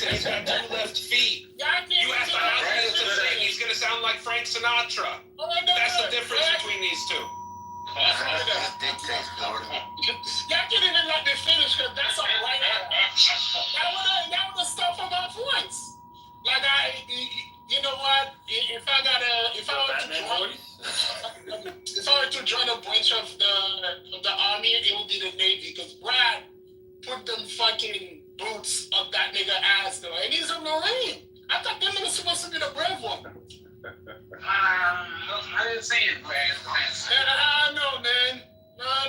He's got 2 left feet. You have to outfit to sing. He's going to sound like Frank Sinatra. That's the difference between these two. Y'all can't even let me finish because that's all right. That was the stuff of my voice. Like you know what? If I were to join a branch of the army, it would be the Navy because Brad put them fucking boots up that nigga ass though, and he's a Marine. I thought them was supposed to be the brave one. I didn't see it, man. I know, man.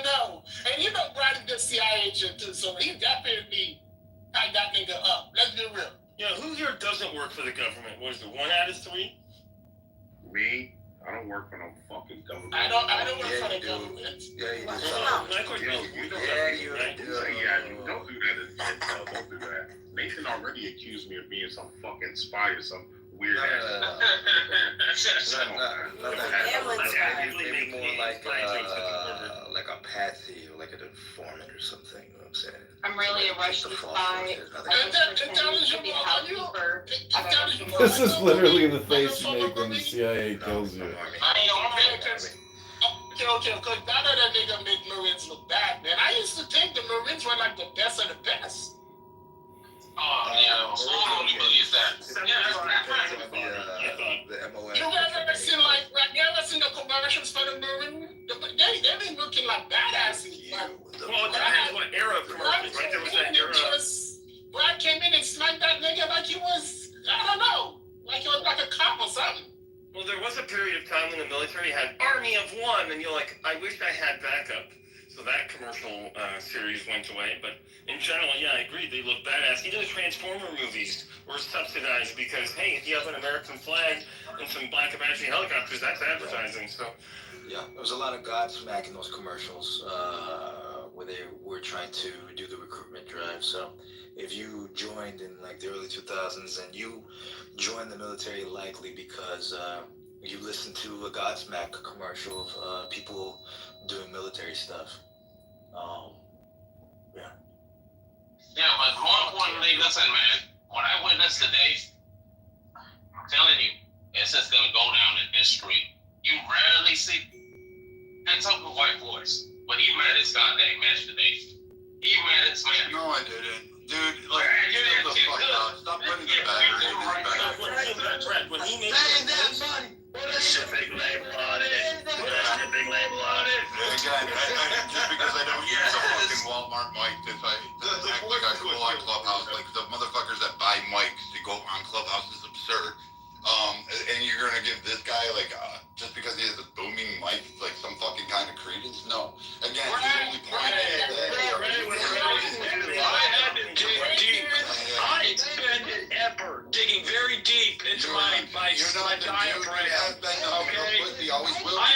No. And you know Brad is the CIA agent too, so he definitely tied that nigga up. Let's be real. Yeah, who here doesn't work for the government? What is it, 1 out of 3? Me? I don't work for no fucking government. I don't work for the government. Yeah, you do. Don't do that. Don't do that. Nathan already accused me of being some fucking spy or some weird ass. Maybe more like a patsy or like an informant or something. You know what I'm saying? I'm really a Russian spy. This is literally the face you make when the CIA kills you. Okay, because none of that nigga made Marines look bad, man. I used to think the Marines were like the best of the best. Oh, yeah. So I only believes that. Yeah, The MOS. You ever seen the commercials for the Marine? They been looking like badasses. Well, it depends what era of commercials, right? There was that era. Brad came in and sniped that nigga like he was, I don't know, like he was like a cop or something. Well, there was a period of time when the military had Army of One, and you're like, I wish I had backup. So that commercial series went away, but in general, yeah, I agree, they look badass. Even the Transformer movies were subsidized because, hey, if you have an American flag and some Black Apache helicopters, that's advertising, so. Yeah, there was a lot of Godsmack in those commercials where they were trying to do the recruitment drive. So if you joined in like the early 2000s and you joined the military likely because you listened to a Godsmack commercial of people doing military stuff. Yeah, but more importantly, listen, man. What I witnessed today, I'm telling you, it's just gonna go down in history. You rarely see hands up with white boys, but he made his goddamn match today. He made his match. No, I didn't. Dude, like, chill the fuck out. Stop putting the battery in his back. When he made that money. Put a shipping label on it. Put a shipping label on it. Again, just because I don't use a fucking Walmart mic to act like I go on Clubhouse, like the motherfuckers that buy mics to go on Clubhouse is absurd. And you're gonna give this guy like just because he has a booming mic like some fucking kind of credence? No. Again, he's only playing I expended effort digging very deep into my diaphragm. Okay, I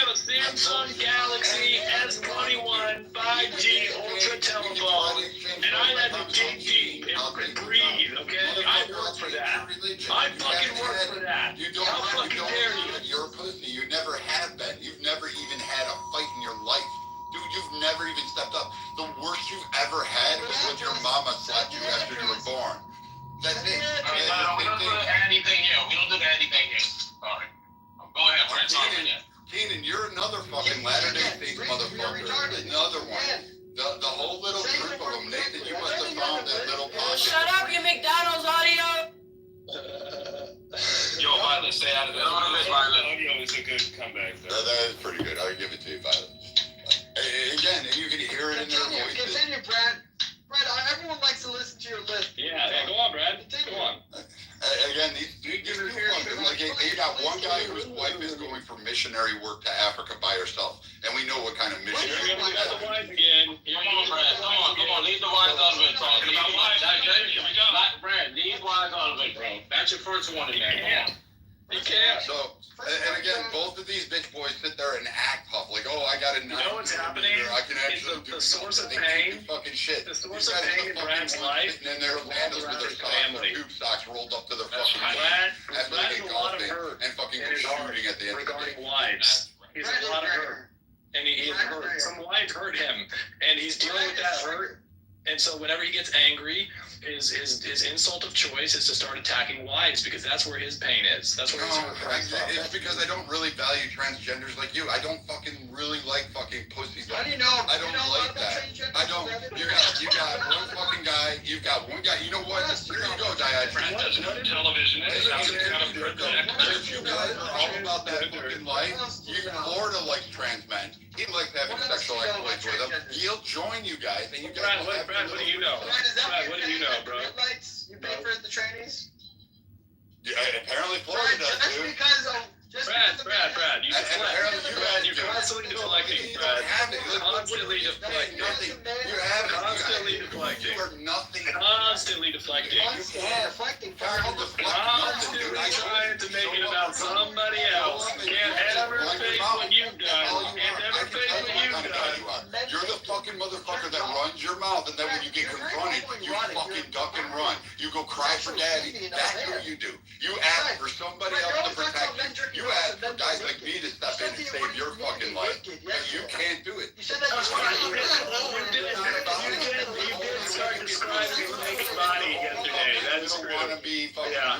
have a Samsung Galaxy S21 5G Ultra telephone, and I had to dig deep and breathe. Okay, I work for that. I fucking work for that. How fucking dare you? You're a pussy. You never have been. You've never even had a fight in your life. Dude, you've never even stepped up. The worst you've ever had was when your mama slapped you after you were born. That's it. We don't do anything here. We don't do anything here. Sorry. Go ahead, Brent. Keenan, you're another fucking Latter-day Saints motherfucker. Another one. The whole little group of them. Nathan, you must have found that little pocket. Shut up, you McDonald's audio! Yo, Violet, stay out of there. Audio is a good comeback, though. That is pretty good. I'll give it to you, Violet. Again, you can hear it in their voices. Continue, Brad. Brad, everyone likes to listen to your list. Yeah, go on, Brad. Go on. Again, these fuckers, like they got one guy whose wife is going for missionary work to Africa by herself, and we know what kind of missionary. We got the wives again. Come on, Brad. Come on. Leave the wives out of it, bro. Brad, leave wives out of it, bro. That's your first one in there. You can't. So, and again, both of these bitch boys sit there and act tough, like, oh, I got a 9 what's happening? I can actually the source of pain. Fucking shit. The source of pain in Brad's life. Sitting in their sandals with their socks, their tube socks rolled up to their fucking Brad after they has get a lot of golfing hurt and fucking go shooting at the end of the regarding day. wives. He's a lot of hurt, and he is hurt. Some wives hurt him, and he's dealing with that hurt. And And so whenever he gets angry, his insult of choice is to start attacking whites because that's where his pain is. That's where his hurt comes from. It's because I don't really value transgenders like you. I don't fucking really like fucking pussies. How do you know? I don't like that. I don't. You got one fucking guy. You've got one guy. You know what? Here you go, Diane. Brad doesn't know television. It's not kind of You guys are all about that fucking life. Florida likes trans men. He likes having sexual exploits with them. He'll join you guys, and you guys. Brad, what do you know? Brad, what do you know, bro? You pay for the trainees? Yeah, apparently Florida does, Just dude. because of... Brad, you deflect. You're constantly deflecting, Brad. Constantly deflecting. Constantly deflecting. You are nothing. Constantly deflecting. Deflecting. Constantly trying to make it about somebody else. Can't ever fake what you've done. Can't ever fake what you've done. You're the fucking motherfucker that runs your mouth, and then when you get confronted, you fucking duck and run. You go cry for daddy. That's what you do. You ask for somebody else to protect you. You ask for guys like me to step in and save your fucking life, but you can't do it. You said that You did start describing your naked body yesterday. That's true. Want to be fucking Yeah.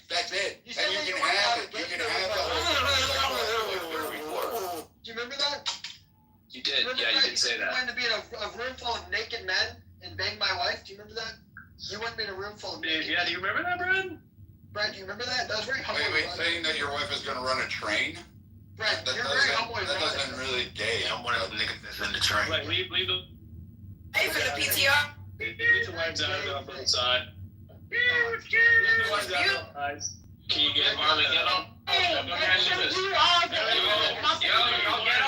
That's it. And you can have it. You can have the whole thing. Do you remember that? You did. Yeah, you did say You that. wanted to be in a room full of naked men and bang my wife. Do you remember that? You wanted me in a room full of naked Yeah, do you remember that, Brad? Brad, do you remember that? That was very humble. Wait, saying that your wife is going to run a train? Brad, That you're very humble. that doesn't really gay. I'm one of the niggas that's in the train. Like, leave the... Hey, for the PTR. Leave the wives out of it on both sides. Leave the wives out of both sides. Keegan, Marley, get on. Hey, Let me handle this. you are Get out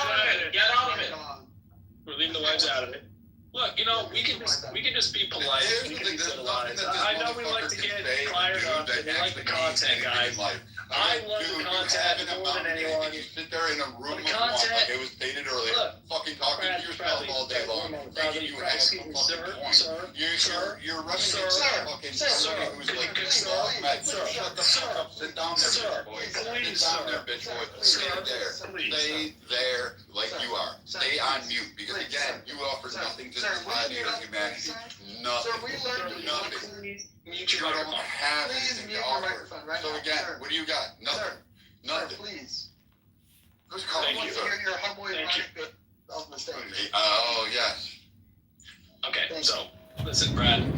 of it. Get out of it. we're leaving the wives out of it. Look, we can just be polite. We can be civilized. I know we like to get fired up, and we like the content, guys. I love the content more than anyone. You sit there in a room The content- like it was stated earlier, fucking talking to yourself all day long, thinking you have some fucking point. You're running into fucking somebody who's like, Matt, shut the fuck up, sit down there, bitch boy. Sit down there, bitch boy. Stay there. Stay there like you are. Stay on mute, because again, you offer nothing to society or humanity. Nothing. Sir, we learned Nothing. Mute You your don't microphone. have Please anything mute to your offer. microphone right So now. again, Sir. what do you got? Nothing. Sir, Nothing. please. Who's calling Thank you, you. sir? You're a humble Thank you. ironic of mistake. Oh, yes. Okay, so, listen, Brad.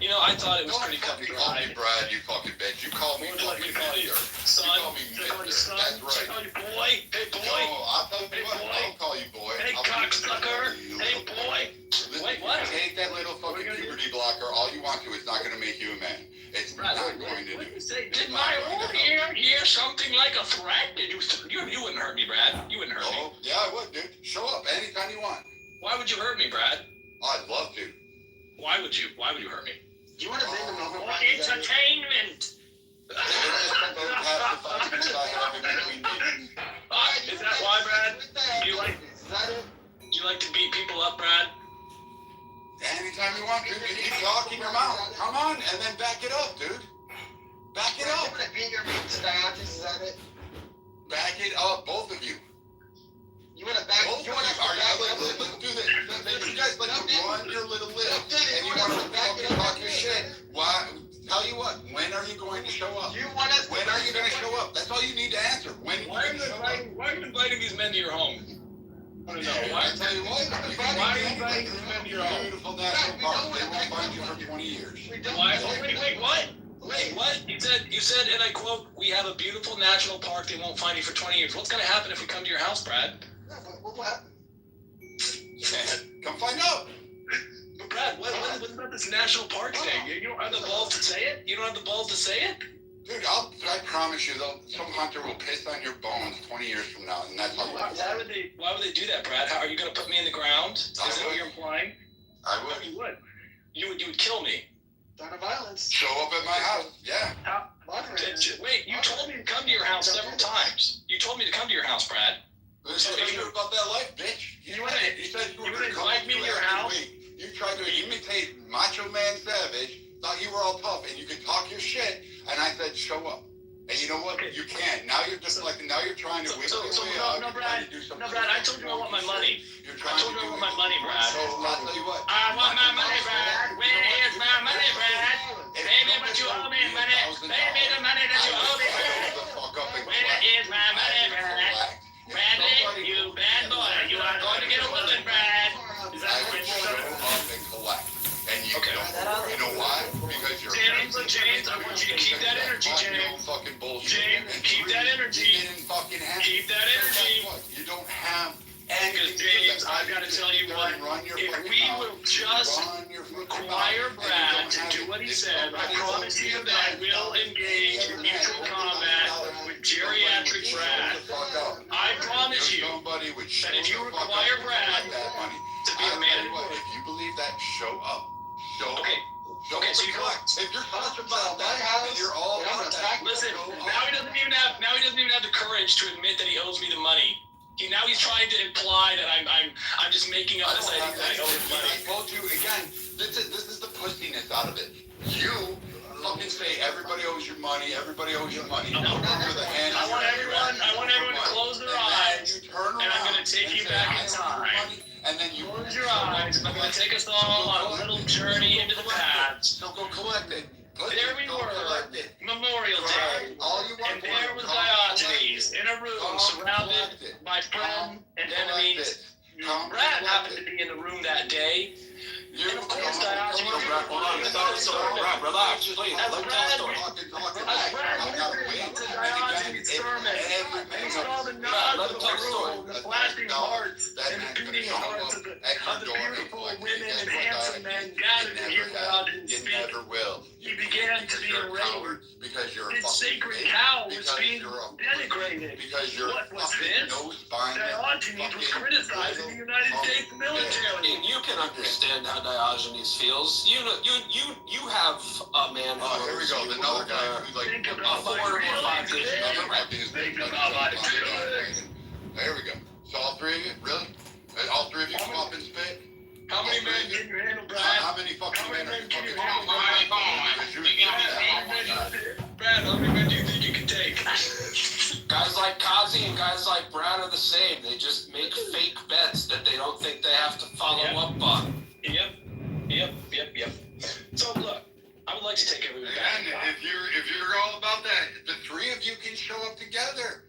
I thought it was Don't pretty cut and fucking call dry. me Brad, you fucking bitch. You call me What do you like me fucking to call you? mister. Son? You call me Should I call you mister. son? That's Should I right. call you boy? Hey, boy. No, I'll tell you Hey, what. boy. I'll call you boy. Hey, I'll cocksucker. Hey, boy. Listen, Wait, what? Take that little What are fucking you gonna do? puberty blocker. All you want to. It's not going to make you a man. It's Brad, not what going to did do you it. say? It's Did not my going to old help. ear hear something like a threat? You wouldn't hurt me, Brad. You wouldn't hurt me. Oh, yeah, I would, dude. Show up anytime you want. Why would you hurt me, Brad? I'd love to. Why would you hurt me? Do you want to bang a mother? For entertainment. Is that why, Brad? You like to beat people up, Brad? Anytime you want, dude. You keep talking your mouth. Come on, and then back it up, dude. Back it You up. want to beat your meat to Diatis, is that it? Back it up, both of you. You want to back? Both of you. You want to Are you let's do this. You guys like to run your little lips, and you want to fucking talk your shit. Why? Tell you what. When are you going to show up? You want us? When are you going to show up? That's all you need to answer. When are you Why are going you to show up? inviting these men to your home? I don't know. Why? I tell you what. Why are you inviting these men to your home? Beautiful national park. They won't find you for 20 years. Why? Wait, what? Wait, what? You said, and I quote, "We have a beautiful national park. They won't find you for 20 years." What's going to happen if we come to your house, Brad? What will happen? Come find out. But Brad, what about this national park thing? You don't have the balls to say it? You don't have the balls to say it? Dude, I promise you, though, some hunter will piss on your bones 20 years from now, and that's how you Why would they do that, Brad? How are you going to put me in the ground? Is that what you're implying? I would. You would. You would kill me. Threat of violence. Show up at my house. Yeah. Wait, you told me to come to your house several times. You told me to come to your house, Brad. Listen to you about that life, bitch. You wanna said you were invite gonna come me to your every house? week. You tried to imitate Macho Man Savage, thought you were all tough and you could talk your shit, and I said, show up. And you know what? You can't. Now you're deflecting. Now you're trying to wiggle your way out. No, You're Brad. trying to do something. No, Brad. I told you I want my money. You're I trying told to you I do want my money, Brad. So I'll tell you what. I want my money. James, I want you to keep that energy, James. Fucking bullshit. James, keep that energy. You didn't fucking have. Keep that energy. You don't have. Because James, I've got to tell you what, if we will just require Brad to do what he said, I promise you that I will engage in mutual combat with geriatric Brad. I promise you that if you require Brad to be a man in work. If you believe that, show up. Show up. Okay, so you collect. If you're such about that, then you're all about that. Listen, now he doesn't even have the courage to admit that he owes me the money. Now he's trying to imply that I'm just making up this idea that I owe him money. I told you again. This is the pussiness out of it. You fucking say everybody owes you money. Everybody owes you money. No. I want everyone to close their eyes, and I'm gonna take you back in time. And then you close your eyes. I'm gonna take us all on a little journey into the past. So go collect it. There we were, Memorial Day, and there was Diogenes in a room surrounded by friends and enemies. Brad happened to be in the room that day, and of course Diogenes... Brad, relax, please. As Brad listened to Diogenes' sermon, and he saw the nods of the room, the flashing hearts, and the beating hearts of the beautiful women and handsome men gathered to hear Diogenes speak. He began to be enraged. His sacred cow was being denigrated. What was this? Diogenes was criticizing the United States military. You can understand how Diogenes feels. You have a man who here we go. Another guy who's like Think about my feelings. Think about my feelings. There we go. So all three of you, really? All three of you come up and spit? How many men can you handle, Brad? How many fucking men are you fucking handling? Brad, how many men do you think you can take? Guys like Kazi and guys like Brad are the same. They just make fake bets that they don't think they have to follow up on. Yep. So look, I would like to take everyone back. And if you're all about that, the three of you can show up together.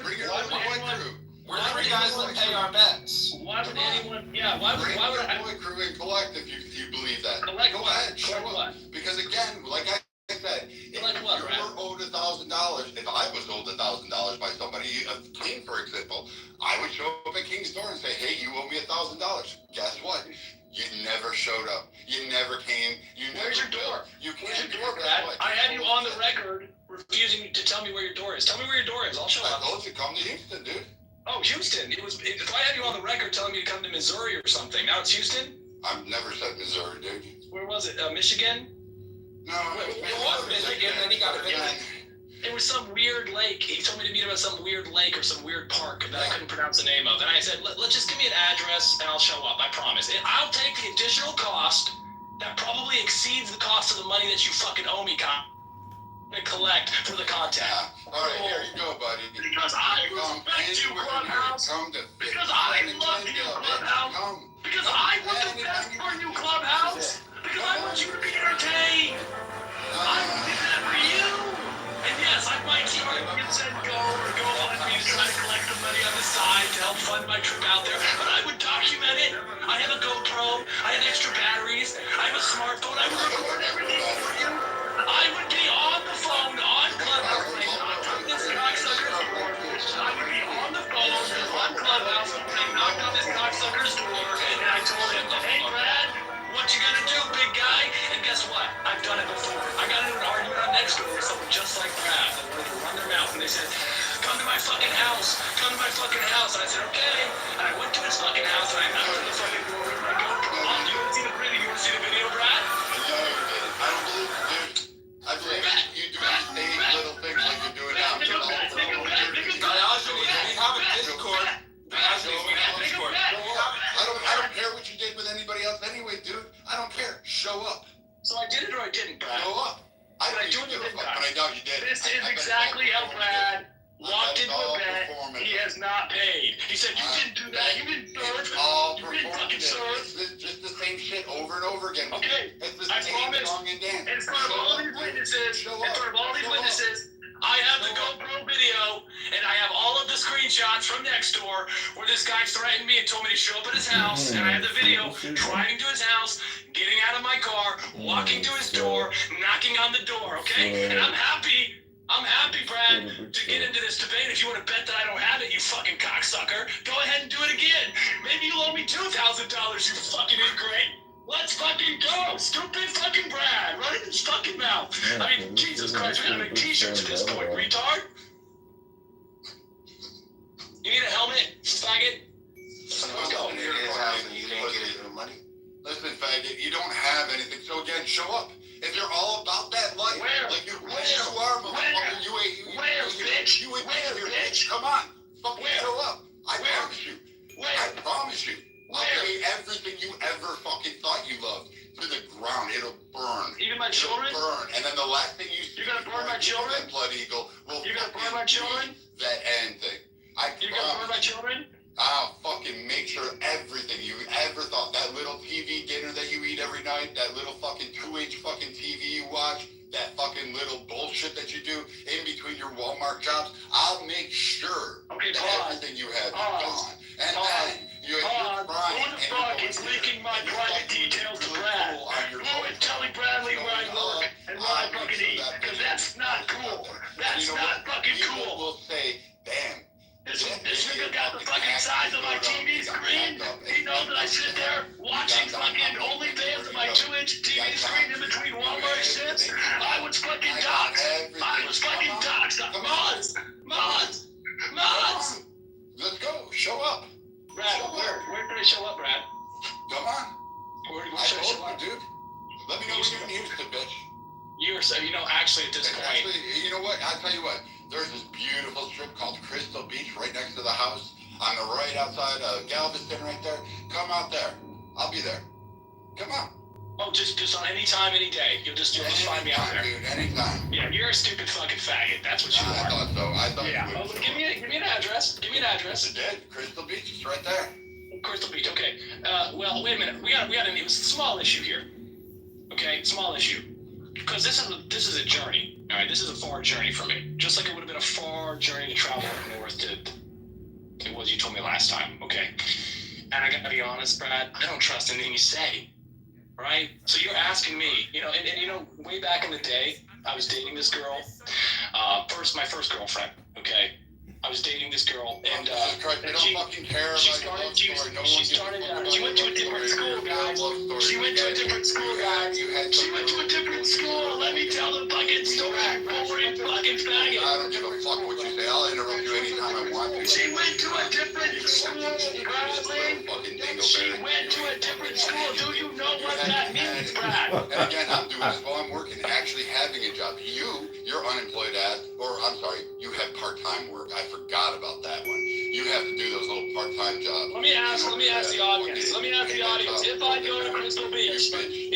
Bring your own boy crew. We're three guys that pay our bets. Why would anyone? Yeah. Why would I? Boy crew and collect if you believe that. Collect Go what? ahead, show Collect up. what? Because again, like I said, if Collect what, you Brad? were owed $1,000, if I was owed $1,000 by somebody, a king, for example, I would show up at King's door and say, "Hey, you owe me $1,000." Guess what? You never showed up. You never came. Where's your door? You can't. Where's your door, Brad? I have you on the record refusing to tell me where your door is. Tell me where your door is. I'll show up. I told you, come to Houston, dude. Oh, Houston. If I had you on the record telling me to come to Missouri or something. Now it's Houston? I've never said Missouri, dude. Where was it? Michigan? No, It was Michigan, then he got evicted. It was some weird lake. He told me to meet him at some weird lake or some weird park that I couldn't pronounce the name of. And I said, let's just give me an address and I'll show up. I promise. And I'll take the additional cost that probably exceeds the cost of the money that you fucking owe me, and collect for the content. Yeah. All right, here you go, buddy. Because I respect you, Clubhouse. Because I love you, Clubhouse. Because I want the best for you, Clubhouse. Because I want you to be entertained. I did that for you. And yes, I might keep my consent go on for you to try to collect the money on the side to help fund my trip out there. But I would document it. I have a GoPro. I have extra batteries. I have a smartphone. I would record everything for you. I would be on the phone on Clubhouse when I knocked on this cocksucker's door. I would be on the phone on Clubhouse when I knocked on this cocksucker's door and I told him, "Hey, Brad, what you gonna do, big guy?" And guess what? I've done it before. I got in an argument on Nextdoor with someone just like Brad. They wanted to run their mouth and they said, "Come to my fucking house. Come to my fucking house." And I said, "Okay." And I went to his fucking house and I knocked on the fucking door with my GoPro. You wanna see the video? You wanna see the video, Brad? I don't believe you, dude. I believe you do these little things like you're doing now. Diogenes, we have a Discord. Diogenes, we have a Discord. I don't care what you did with anybody else anyway, dude. I don't care. Show up. So I did it or I didn't, Brad? Show up. I But I do do it give a with fuck, that. but I doubt you did. This is exactly how Brad walked into a bet he has not paid. He said, "You didn't do that. You didn't serve. It's all You didn't fucking performative. serve." It's just the same shit over and over again. Okay, It's the I same promise. song and dance. In front of all these witnesses, I have the GoPro video, and I have all of the screenshots from next door where this guy threatened me and told me to show up at his house, and I have the video driving to his house, getting out of my car, walking to his door, knocking on the door, okay? And I'm happy, Brad, to get into this debate. If you want to bet that I don't have it, you fucking cocksucker, go ahead and do it again. Maybe you'll owe me $2,000, you fucking ingrate. Let's fucking go! Stupid fucking Brad! Run in his fucking mouth! I mean, Jesus Christ, we gotta make t-shirts at this point, retard! You need a helmet, faggot? Let's go. Listen, faggot, you don't have anything, so again, show up. If you're all about that life, like you are, motherfucker, bitch? You bitch? Come on, fucking show up. I promise you. I promise you. I'll pay everything you ever fucking thought you loved to the ground. It'll burn. Even my children? It'll burn. And then the last thing you see, you're gonna burn my children? That Blood Eagle will you're gonna burn my children? That end thing. You're gonna burn my children? I'll fucking make sure everything you ever thought, that little TV dinner that you eat every night, that little fucking 2-inch fucking TV you watch, that fucking little bullshit that you do in between your Walmart jobs, I'll make sure that everything you have is gone. And then you're crying. Who the fuck is leaking my private details to Brad? Who is telling Bradley where I work and what I fucking eat? Because that's not cool. That's not fucking cool. People will say, damn. This nigga got the fucking size of my TV screen. He knows that I sit there watching fucking OnlyFans on my 2-inch TV screen in between Walmart shits. I was fucking doxxed. Mods. Let's go. Show up. Brad, where can I show up, Brad? Come on. Where I told you, dude. Let me know when you're in Houston, bitch. Actually at this point. Actually, you know what? I'll tell you what. There's this beautiful strip called Crystal Beach right next to the house. I'm right outside Galveston right there. Come out there. I'll be there. Come on. Oh, just on any time, any day. You'll just find me out there. Dude, anytime. Yeah, you're a stupid fucking faggot. That's what you are. I thought so. I thought you would. Give me an address. Give me an address. I did. Crystal Beach. It's right there. Crystal Beach. Okay. Well, wait a minute. We got it was a small issue here. Okay, small issue. Because this is a journey. All right, this is a far journey for me. Just like it would have been a far journey to travel up north to it was you told me last time. Okay. And I gotta be honest, Brad, I don't trust anything you say. Right? So you're asking me, and way back in the day, I was dating this girl. My first girlfriend, okay? I was dating this girl, and she fucking care about she went to a different school, guys. She went to a different school, guys. She went to a different school. Let me tell the fucking story, boring fucking faggot. I don't give a fuck what you say. I'll interrupt you anytime I want to. She went to a different school, Bradley. She went to a different school. Do you know what that means, Brad? And again, I'm doing this while I'm working, actually having a job. You're unemployed you have part-time work. I forgot about that one. You have to do those little part-time jobs. Let me ask the audience. If I go to Crystal Beach, hey,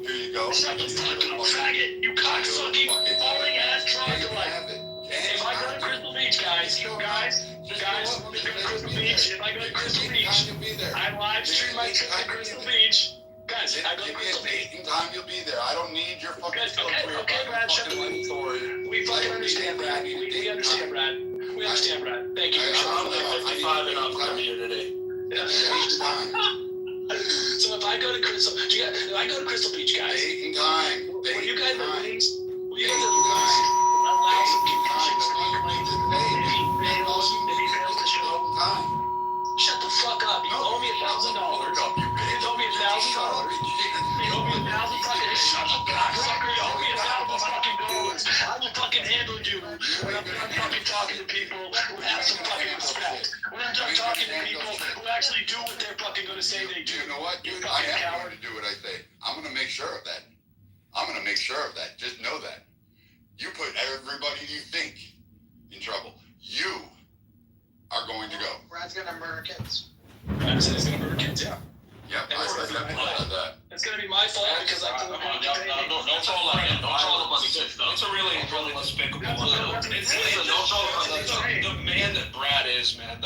here you go. Shut the fuck up, faggot, you cocksucking, falling ass troglodyte. If I go to Crystal Beach, guys, if I go to Crystal Beach, I live stream my trip to Crystal Beach. Guys, I go to Crystal Beach. Date and time you'll be there. I don't need your fucking story. Okay, Brad, shut the fucking story. We fucking understand, Brad. We understand, Brad. We understand, Brad. Thank you. I'm like 55 and I'm coming here today. So if I go to Crystal Beach, guys, date and time. Will you guys at least allow some conditions if he fails to show up? Shut the fuck up. You owe me $1,000. You owe me $1,000. You owe me $1,000 fucking shut the cocksucker. You owe me $1,000 fucking dollars. I will fucking handle you when I'm done fucking talking to people who have some fucking respect. When I'm done talking to people who actually do what they're fucking gonna say they do. You know what, dude? I am going to do what I say. I'm going to make sure of that. Just know that. You put everybody you think in trouble. You are going to go. Brad's gonna murder kids. Brad said he's gonna murder kids, yeah. Yep, I said that. It's gonna be my fault because I told him. Don't troll like that. Don't troll nobody. It's a really despicable. The man that Brad is, man.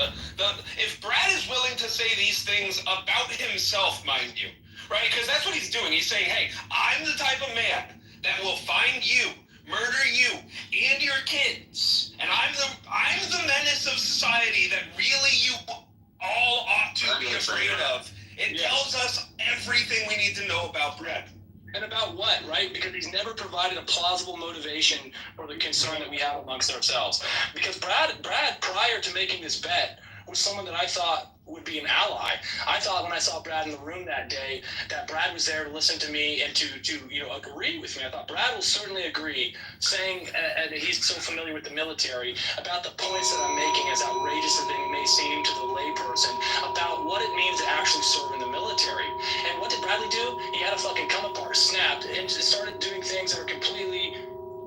If Brad is willing to say these things about himself, mind you, right? Because that's what he's doing. He's saying, hey, I'm the type of man that will find you, murder you and your kids, and I'm the menace of society that really you all ought to be afraid of. It tells us everything we need to know about Brad. And about what, right? Because he's never provided a plausible motivation for the concern that we have amongst ourselves. Because Brad, prior to making this bet, was someone that I thought would be an ally. I thought when I saw Brad in the room that day that Brad was there to listen to me and to agree with me. I thought Brad will certainly agree, saying, and he's so familiar with the military, about the points that I'm making, as outrageous as they may seem to the layperson, about what it means to actually serve in the military. And what did Bradley do? He had a fucking come apart, snapped, and started doing things that are completely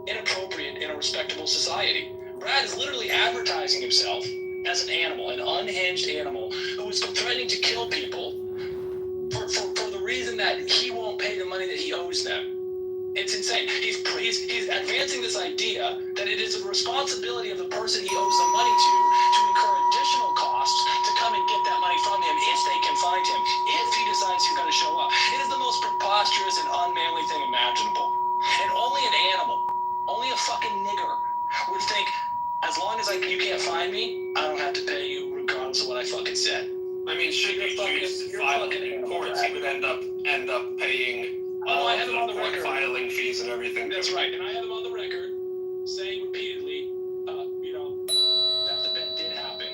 inappropriate in a respectable society. Brad is literally advertising himself as an animal, an unhinged animal, who is threatening to kill people for the reason that he won't pay the money that he owes them. It's insane. He's advancing this idea that it is the responsibility of the person he owes the money to incur additional costs to come and get that money from him if they can find him, if he decides he's going to show up. It is the most preposterous and unmanly thing imaginable. And only an animal, only a fucking nigger would think, as long as you can't find me, I don't have to pay you regardless of what I fucking said. I mean, should you choose to file it in courts, he would end up paying I have him on the court record. Filing fees and everything. That's right, and I have him on the record saying repeatedly, that the bet did happen.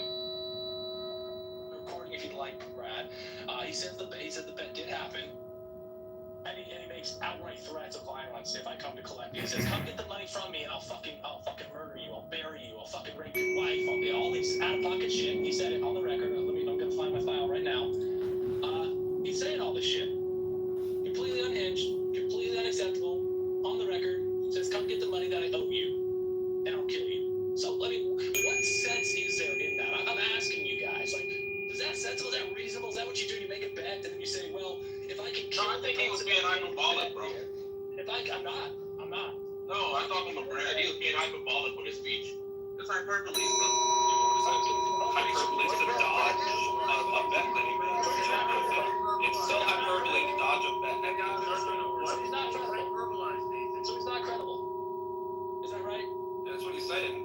Recording if you'd like, Brad. He said the bet did happen. And he makes outright threats of violence if I come to collect it. He says, come get the money from me and I'll fucking murder you, I'll bury you, I'll fucking rape your wife, all this out-of-pocket shit. He said it on the record. I'm gonna find my file right now. He's saying all this shit. Completely unhinged, completely unacceptable, on the record. Says, come get the money that I owe you, and I'll kill you. So, I mean, what sense is there in that? I'm asking you guys, like, is that sensible? Is that reasonable? Is that what you do? You make a bet, and then you say, well, if I can kill... No, I think he was being hyperbolic, bro. I'm not. No, I'm talking about Brad. He was being hyperbolic with his speech. It's hyperbole, bro. Hyperbole to dodge a bet that he made. It's still hyperbole to dodge a bet. So he's not credible. So he's not credible. Is that right? That's what he's saying.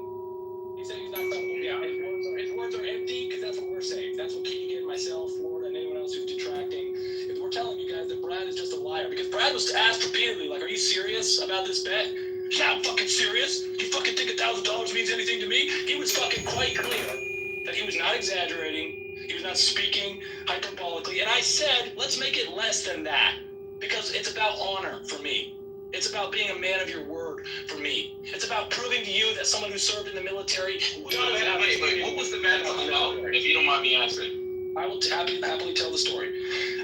He said he's not credible. Yeah, his words are empty, because that's what we're saying. That's what Keegan, myself, Florida, and anyone else who's detracting. If we're telling you guys that Brad is just a liar, because Brad was asked repeatedly, like, are you serious about this bet? Yeah, I'm fucking serious. You fucking think $1,000 means anything to me? He was fucking quite clear that he was not exaggerating. He was not speaking hyperbolically. And I said, let's make it less than that, because it's about honor for me. It's about being a man of your word for me. It's about proving to you that someone who served in the military... Wait, what was the bet about, if you don't mind me asking? I will happily tell the story.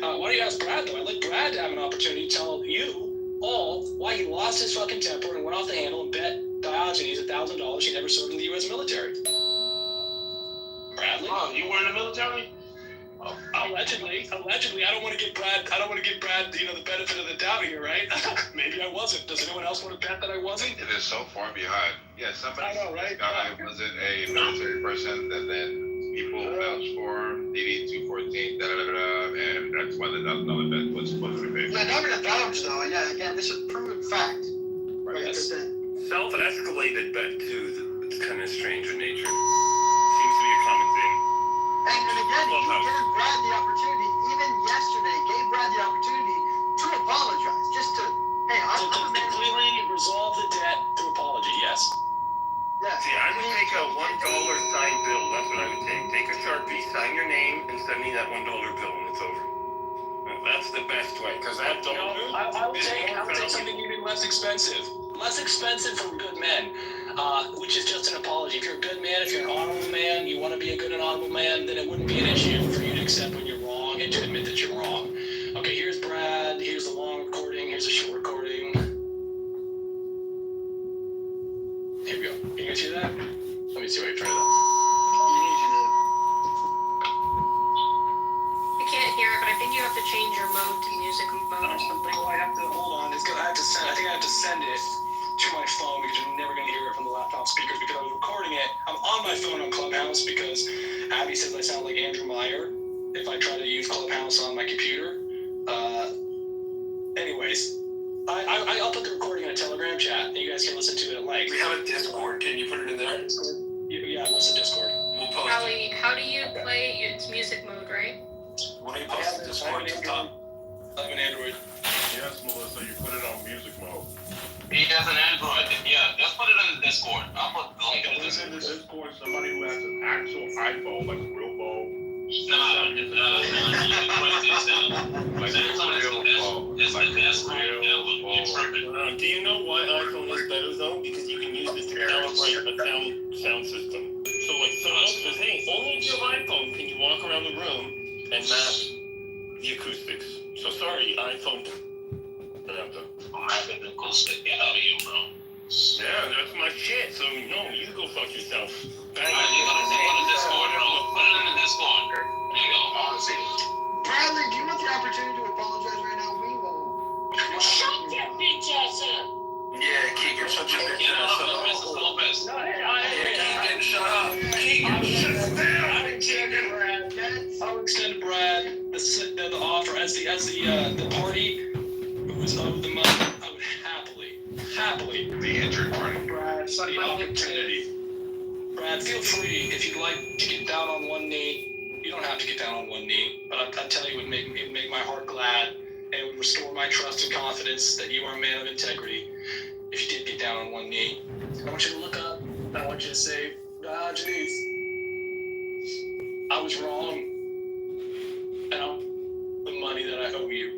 Why don't you ask Brad, though? I'd like Brad to have an opportunity to tell you all why he lost his fucking temper and went off the handle and bet Diogenes $1,000 he never served in the U.S. military. Bradley? Oh, you were in the military? Allegedly, I don't want to give Brad, the benefit of the doubt here, right? Maybe I wasn't. Does anyone else want to bet that I wasn't? It is so far behind. Yeah, somebody I know, right? said I wasn't a military person, and then people vouched for him, DD 214, and that's why the $1,000 bet was supposed to be paid. Yeah, not gonna vouch though. Yeah, again, this is proven fact. Right. Yes. Self-escalated bet too. It's kind of strange in nature. Seems to be a common thing. And again, you gave Brad the opportunity, even yesterday, gave Brad the opportunity to apologize. Just to, hey, I'm To completely resolve the debt through apology, yes. Yeah. See, I would take a $1 signed bill. That's what I would take. Take a Sharpie, sign your name, and send me that $1 bill, and it's over. That's the best way, because that dollar... I would take something even less expensive. Less expensive for good men, which is just an apology. If you're a good man, if you're an honorable man, you want to be a good and honorable man, then it wouldn't be an issue for you to accept when you're wrong and to admit that you're wrong. Okay, here's Brad, here's the long recording, here's a short recording. Here we go. Can you guys hear that? Let me see what you're trying to do. I can't hear it, but I think you have to change your mode to music mode or something. Oh, I have to, hold on, I think I have to send it to my phone because you're never going to hear it from the laptop speakers because I was recording it. I'm on my phone on Clubhouse because Abby says I sound like Andrew Meyer if I try to use Clubhouse on my computer. anyways, I'll put the recording in a Telegram chat, and you guys can listen to it at length. We have a Discord. Can you put it in there? Yeah, what's the Discord? We'll post it. Howie, how do you play? It's music mode, right? Why don't you post the Discord to the top? I have an Android. Yes, Melissa, you put it on music mode. He has an Android. Yeah, just put it in the Discord. I'll put the link in the Put it in the Discord. Discord, somebody who has an actual iPhone, like a real phone. Nah, you can press this down. Like Send it to a real phone. It's the Discord. That would be perfect. Do you know why iPhone is better though? Because you can use it to calibrate a sound system. So like someone else says, hey, only with your iPhone can you walk around the room and map the acoustics. So sorry, iPhone. I'm having the acoustic. Get out of here, bro. Yeah, that's my shit. So no, you go fuck yourself. Alright, you gotta go to Discord, bro. Put it in the Discord. There you go. Bradley, do you want the opportunity to apologize right now? We will. Shut that bitch ass up. Yeah, Keegan, shut your bitch Yeah, ass up. Mrs. Lopez. Keegan, shut up. Keegan, shut down. I'll extend to Brad the offer as the party who was owed the money. I would happily. The injured party. Brad, the opportunity. Brad, feel free if you'd like to get down on one knee. You don't have to get down on one knee, but I tell you, it would make my heart glad, and it would restore my trust and confidence that you are a man of integrity. If you did get down on one knee, I want you to look up. And I want you to say, Janice, I was wrong, and I'm the money that I owe you.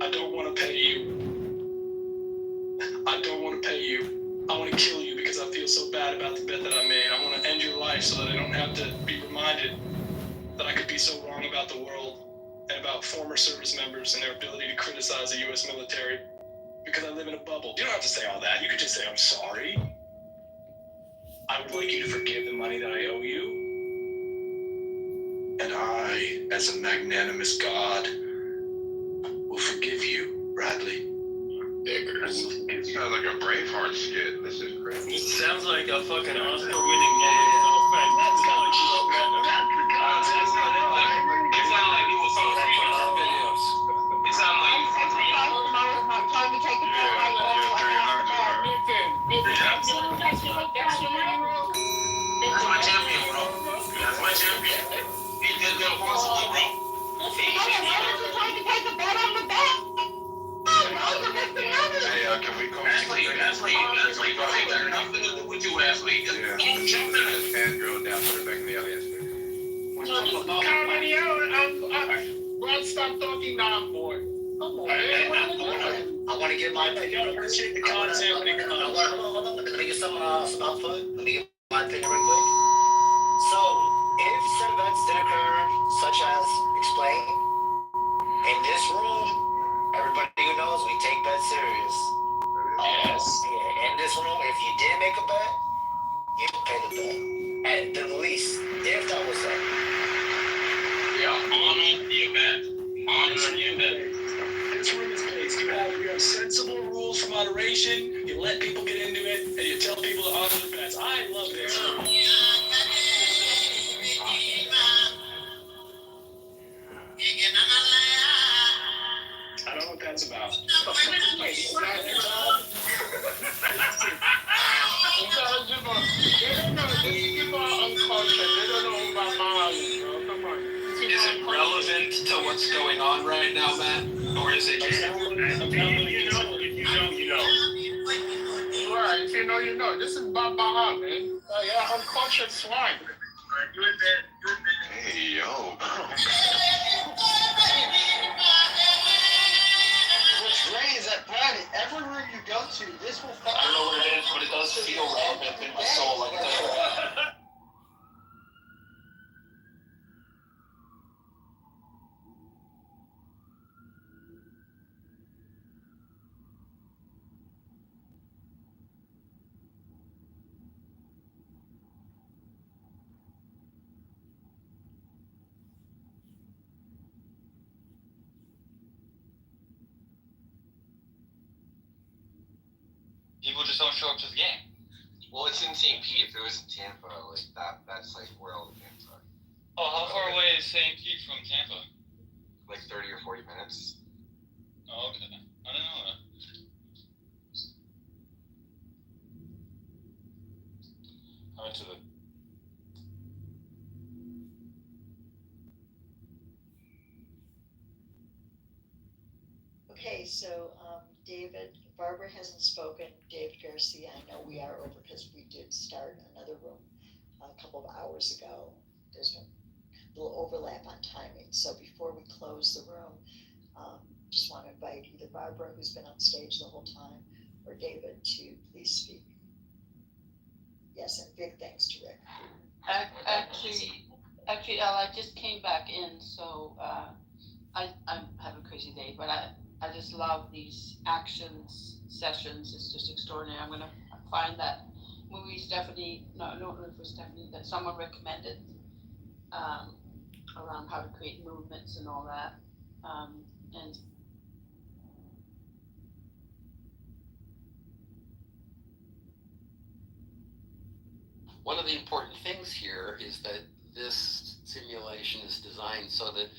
I don't want to pay you. I want to kill you because I feel so bad about the bet that I made. I want to end your life so that I don't have to be reminded that I could be so wrong about the world and about former service members and their ability to criticize the U.S. military because I live in a bubble. You don't have to say all that. You could just say, I'm sorry. I would like you to forgive the money that I owe you. And I, as a magnanimous God, will forgive you, Bradley. It sounds like a Braveheart skit. This is crazy. It sounds like a fucking Oscar-winning movie. No offense. That's kind of It sounded like you were so free. It sounded like you were free. Time to take a pill right now. That's my champion, bro. That's my champion. He did the impossible, bro. Trying to take a bet on the back. Hey, can we come Ashley, go ahead. Got nothing to do with you, Ashley. Just jump in it. Just hand drill down, put it back in the audience. Brad, stop talking now, boy. Come on. I want to get my opinion. Appreciate the content when it comes. Hold on. Let me get some output. Let me get my opinion real quick. So, if said events did occur, such as explained, in this room, everybody who knows we take bets serious. Yes. Yeah, in this room, if you did make a bet, you pay the bet. At the least, if that was that. Yeah, honor your bet. Honor your bet. This room is based. You have sensible rules for moderation. You let people get into it, and you tell people to honor their bets. I love this room. I don't know what that's about. Is it relevant to what's going on right now, Matt? Or is it just... You know. Right, if you know, you know. This is Baha, man. Yeah, uncultured swine. Hey, yo. What's great is that, Brad, every room you go to, this will I don't know what it is, but it does feel relevant in my soul. Like it does. People just don't show up to the game. Well, it's in St. Pete. If it was in Tampa, like that's like where all the games are. Oh, how far away is St. Pete from Tampa? Like 30 or 40 minutes. Oh, okay. I didn't know that. I went to the. Okay, so David, Barbara hasn't spoken. David Garcia, I know we are over because we did start another room a couple of hours ago. There's a little overlap on timing. So before we close the room, just want to invite either Barbara, who's been on stage the whole time, or David to please speak. Yes, and big thanks to Rick. Actually, Al, I just came back in, so I have a crazy day, but I just love these actions sessions. It's just extraordinary. I'm gonna find that movie Stephanie, no, I don't know if it was Stephanie, that someone recommended around how to create movements and all that. And one of the important things here is that this simulation is designed so that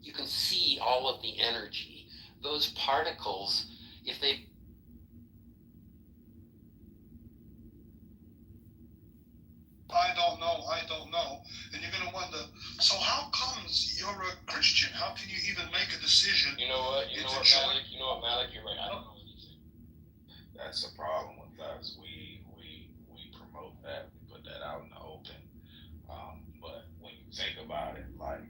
you can see all of the energy. Those particles, if they I don't know. And you're going to wonder, so how comes you're a Christian? How can you even make a decision? You know what, Malik? You're right. I don't know anything. That's a problem with us. We promote that. We put that out in the open. But when you think about it, like,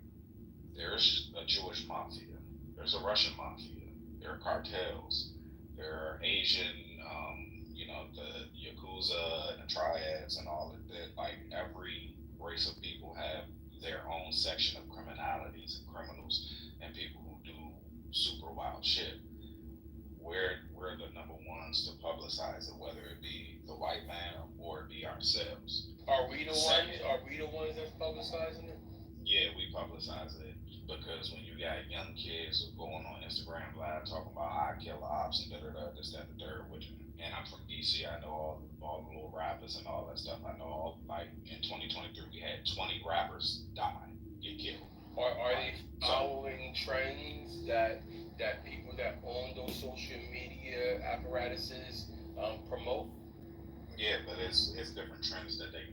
there's a Jewish mafia. There's a Russian mafia. There are cartels. There are Asian, the Yakuza and the Triads and all of that. Like, every race of people have their own section of criminalities and criminals and people who do super wild shit. We're the number ones to publicize it, whether it be the white man or it be ourselves. Are we the ones that's publicizing it? Yeah, we publicize it because when you got young kids going on Instagram Live talking about I kill the ops and this, that, the third, and I'm from DC, I know all the little rappers and all that stuff. I know in 2023 we had 20 rappers die, get killed. Are they following trends that people that own those social media apparatuses promote? Yeah, but it's different trends that they